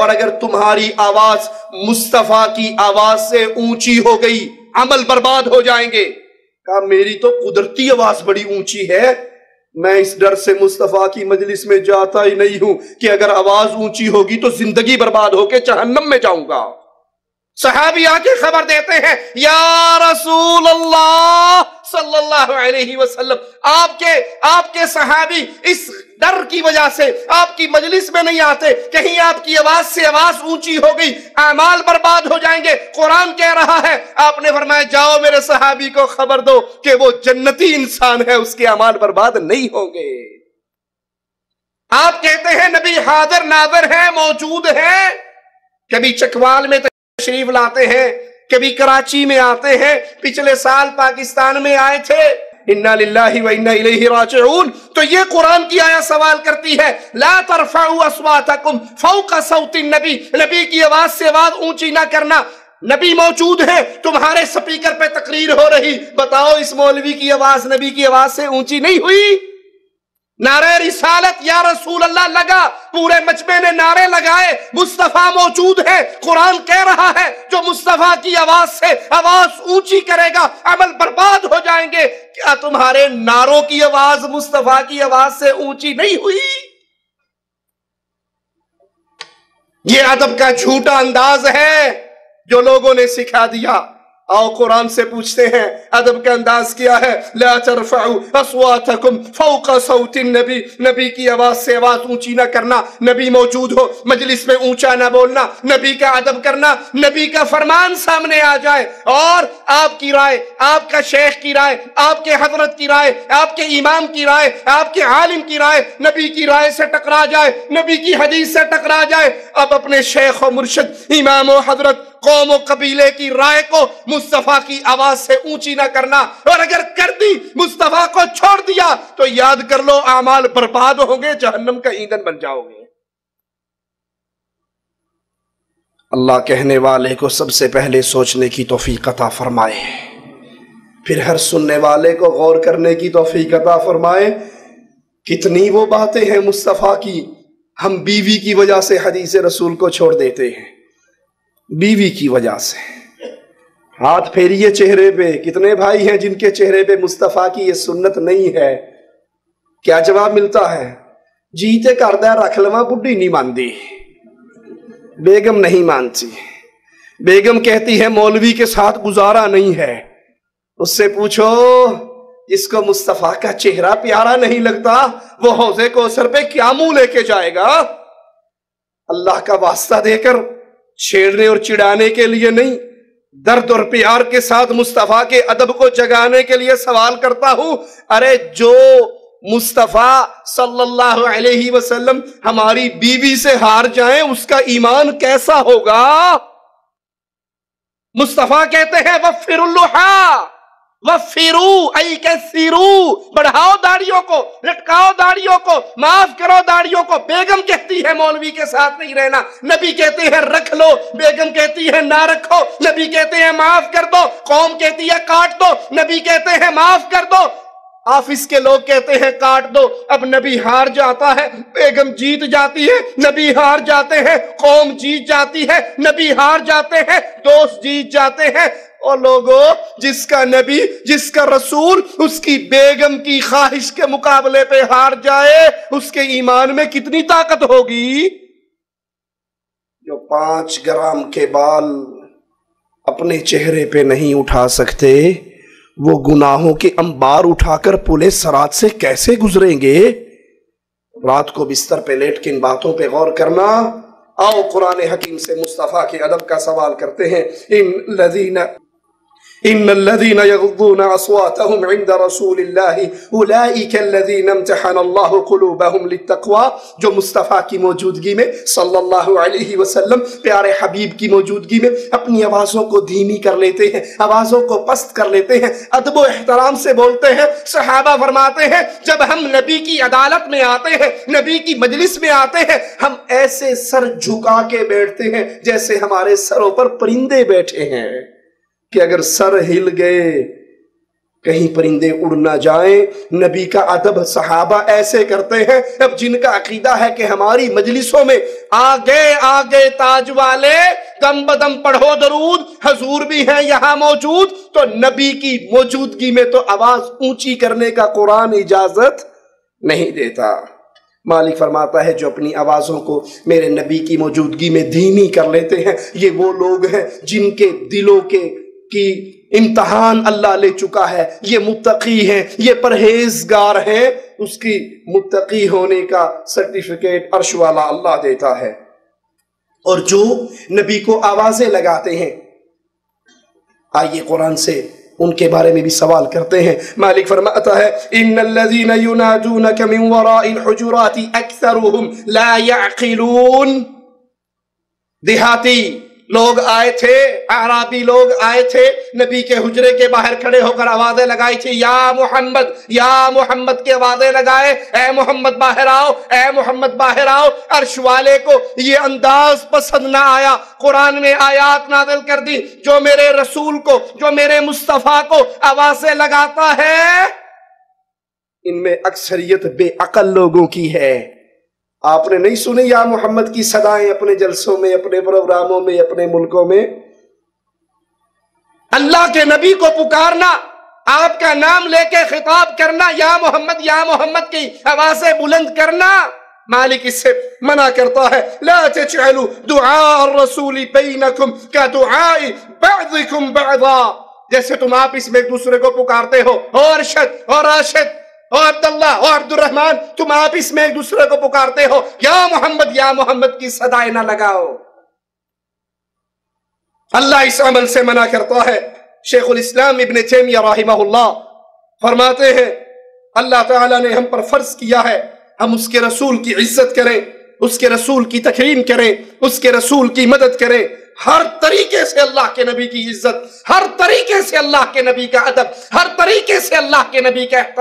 اور اگر تمہاری آواز مصطفیٰ کی آواز سے اونچی ہو گئی عمل برباد ہو جائیں گے۔ کہا میری تو قدرتی آواز بڑی اونچی ہے، میں اس ڈر سے مصطفیٰ کی مجلس میں جاتا ہی نہیں ہوں کہ اگر آواز اونچی ہوگی تو زندگی برباد ہو کے جہنم میں جاؤں گا۔ صحابی آ کے خبر دیتے ہیں یا رسول اللہ صلی اللہ علیہ وسلم، آپ کے صحابی اس ڈر کی وجہ سے آپ کی مجلس میں نہیں آتے، کہیں آپ کی آواز سے آواز اونچی ہو گئی اعمال برباد ہو جائیں گے، قرآن کہہ رہا ہے۔ آپ نے فرمایا جاؤ میرے صحابی کو خبر دو کہ وہ جنتی انسان ہے، اس کے اعمال برباد نہیں ہوں گے۔ آپ کہتے ہیں نبی حاضر ناظر ہے، موجود ہے، کبھی چکوال میں تشریف لاتے ہیں، کبھی کراچی میں آتے ہیں، پچھلے سال پاکستان میں آئے تھے، انا للہ و انا الیہ راجعون۔ تو یہ قرآن کی آیت سوال کرتی ہے لا ترفعوا اصواتکم فوق صوت النبی، نبی کی آواز سے آواز اونچی نہ کرنا۔ نبی موجود ہے، تمہارے سپیکر پہ تقریر ہو رہی، بتاؤ اس مولوی کی آواز نبی کی آواز سے اونچی نہیں ہوئی؟ نعرہ رسالت یا رسول اللہ لگا، پورے مجمع نے نعرے لگائے، مصطفیٰ موجود ہے، قرآن کہہ رہا ہے جو مصطفیٰ کی آواز سے آواز اونچی کرے گا عمل برباد ہو جائیں گے۔ کیا تمہارے نعروں کی آواز مصطفیٰ کی آواز سے اونچی نہیں ہوئی؟ یہ ادب کا جھوٹا انداز ہے جو لوگوں نے سکھا دیا۔ آؤ قرآن سے پوچھتے ہیں ادب کا انداز کیا ہے۔ لا ترفعوا اصواتکم فوق صوت النبی، نبی کی آواز سے آواز اونچی نہ کرنا، نبی موجود ہو مجلس میں اونچا نہ بولنا، نبی کا ادب کرنا، نبی کا فرمان سامنے آ جائے اور آپ کی رائے، آپ کا شیخ کی رائے، آپ کے حضرت کی رائے، آپ کے امام کی رائے، آپ کے عالم کی رائے نبی کی رائے سے ٹکرا جائے، نبی کی حدیث سے ٹکرا جائے، اب اپنے شیخ و مرشد، امام و حضرت، قوم و قبیلے کی رائے کو مصطفیٰ کی آواز سے اونچی نہ کرنا، اور اگر کر دی مصطفیٰ کو چھوڑ دیا تو یاد کر لو اعمال برباد ہوں گے، جہنم کا ایندھن بن جاؤ گے۔ اللہ کہنے والے کو سب سے پہلے سوچنے کی توفیق عطا فرمائے، پھر ہر سننے والے کو غور کرنے کی توفیق عطا فرمائے۔ کتنی وہ باتیں ہیں مصطفیٰ کی، ہم بیوی کی وجہ سے حدیث رسول کو چھوڑ دیتے ہیں، بیوی کی وجہ سے۔ ہاتھ پھیریے چہرے پہ، کتنے بھائی ہیں جن کے چہرے پہ مصطفیٰ کی یہ سنت نہیں ہے؟ کیا جواب ملتا ہے؟ جیتے کردہ رکھ لواں بڈھی نہیں ماندی، بیگم نہیں مانتی، بیگم کہتی ہے مولوی کے ساتھ گزارا نہیں ہے۔ اس سے پوچھو جس کو مصطفیٰ کا چہرہ پیارا نہیں لگتا وہ حوض کوثر پہ کیا منہ لے کے جائے گا؟ اللہ کا واسطہ دے کر چھیڑنے اور چڑھانے کے لیے نہیں، درد اور پیار کے ساتھ مصطفیٰ کے ادب کو جگانے کے لیے سوال کرتا ہوں۔ ارے جو مصطفیٰ صلی اللہ علیہ وسلم ہماری بیوی سے ہار جائیں اس کا ایمان کیسا ہوگا؟ مصطفیٰ کہتے ہیں وَفِّرُ اللُّحَا وَفِّرُوا ای کثیروا، بڑھاؤ داڑھیوں کو، لٹکاؤ داڑھیوں کو، معاف کرو داڑھیوں کو۔ بیگم کہتی ہے مولوی کے ساتھ نہیں رہنا، نبی کہتے ہیں رکھ لو، بیگم کہتی ہے نہ رکھو، نبی کہتے ہیں معاف کر دو، قوم کہتی ہے کاٹ دو، نبی کہتے ہیں معاف کر دو، آفس کے لوگ کہتے ہیں کاٹ دو۔ اب نبی ہار جاتا ہے، بیگم جیت جاتی ہے، نبی ہار جاتے ہیں، قوم جیت جاتی ہے، نبی ہار جاتے ہیں، دوست جیت جاتے ہیں۔ اور لوگوں جس کا نبی، جس کا رسول اس کی بیگم کی خواہش کے مقابلے پہ ہار جائے اس کے ایمان میں کتنی طاقت ہوگی؟ جو 5 گرام کے بال اپنے چہرے پہ نہیں اٹھا سکتے وہ گناہوں کے انبار اٹھا کر پلے سرات سے کیسے گزریں گے؟ رات کو بستر پہ لیٹ کے ان باتوں پہ غور کرنا۔ آؤ قرآن حکیم سے مصطفیٰ کے ادب کا سوال کرتے ہیں۔ ان الذين يغضون اصواتهم عند رسول الله اولئك الذين امتحن الله قلوبهم للتقوى، جو مصطفیٰ کی موجودگی میں صلی اللہ علیہ وسلم پیارے حبیب کی موجودگی میں اپنی آوازوں کو دھیمی کر لیتے ہیں، آوازوں کو پست کر لیتے ہیں، ادب و احترام سے بولتے ہیں۔ صحابہ فرماتے ہیں جب ہم نبی کی عدالت میں آتے ہیں، نبی کی مجلس میں آتے ہیں، ہم ایسے سر جھکا کے بیٹھتے ہیں جیسے ہمارے سروں پر پرندے بیٹھے ہیں کہ اگر سر ہل گئے کہیں پرندے اڑ نہ جائیں۔ نبی کا ادب صحابہ ایسے کرتے ہیں۔ اب جن کا عقیدہ ہے کہ ہماری مجلسوں میں آگے آگے تاج والے دم بدم پڑھو درود، حضور بھی ہیں یہاں موجود، تو نبی کی موجودگی میں تو آواز اونچی کرنے کا قرآن اجازت نہیں دیتا۔ مالک فرماتا ہے جو اپنی آوازوں کو میرے نبی کی موجودگی میں دھیمی کر لیتے ہیں، یہ وہ لوگ ہیں جن کے دلوں کی امتحان اللہ لے چکا ہے۔ یہ متقی ہیں، یہ پرہیزگار ہیں، اس کی متقی ہونے کا سرٹیفکیٹ عرش والا اللہ دیتا ہے۔ اور جو نبی کو آوازیں لگاتے ہیں، آئیے قرآن سے ان کے بارے میں بھی سوال کرتے ہیں۔ مالک فرماتا ہے ان الذین ینادونک من وراء الحجرات اکثرهم لا يعقلون۔ دیہاتی لوگ آئے تھے، اعرابی لوگ آئے تھے، نبی کے حجرے کے باہر کھڑے ہو کر آوازیں لگائی تھی، یا محمد کی آوازیں لگائے، اے محمد باہر آؤ، اے محمد باہر آؤ۔ عرش والے کو یہ انداز پسند نہ آیا، قرآن میں آیات نازل کر دی، جو میرے رسول کو، جو میرے مصطفیٰ کو آوازیں لگاتا ہے ان میں اکثریت بے عقل لوگوں کی ہے۔ آپ نے نہیں سنی یا محمد کی صدائیں اپنے جلسوں میں، اپنے پروگراموں میں، اپنے ملکوں میں؟ اللہ کے نبی کو پکارنا، آپ کا نام لے کے خطاب کرنا، یا محمد کی آوازیں بلند کرنا، مالک اس سے منع کرتا ہے۔ لا تجعلوا دعاء الرسول بینکم کدعاء بعضکم بعضا، جیسے تم آپس میں ایک دوسرے کو پکارتے ہو، اور ارشد اور راشد اور عبداللہ اور عبد الرحمن، تم آپس میں ایک دوسرے کو پکارتے ہو، یا محمد کی صدائیں نہ لگاؤ۔ اللہ اس عمل سے منع کرتا ہے۔ شیخ الاسلام ابن تیمیہ رحمہ اللہ فرماتے ہیں اللہ تعالیٰ نے ہم پر فرض کیا ہے ہم اس کے رسول کی عزت کریں، اس کے رسول کی تکریم کریں، اس کے رسول کی مدد کریں، ہر طریقے سے اللہ کے نبی کی عزت، ہر طریقے سے اللہ کے نبی کا ادب، ہر طریقے سے اللہ کے نبی کا احترام۔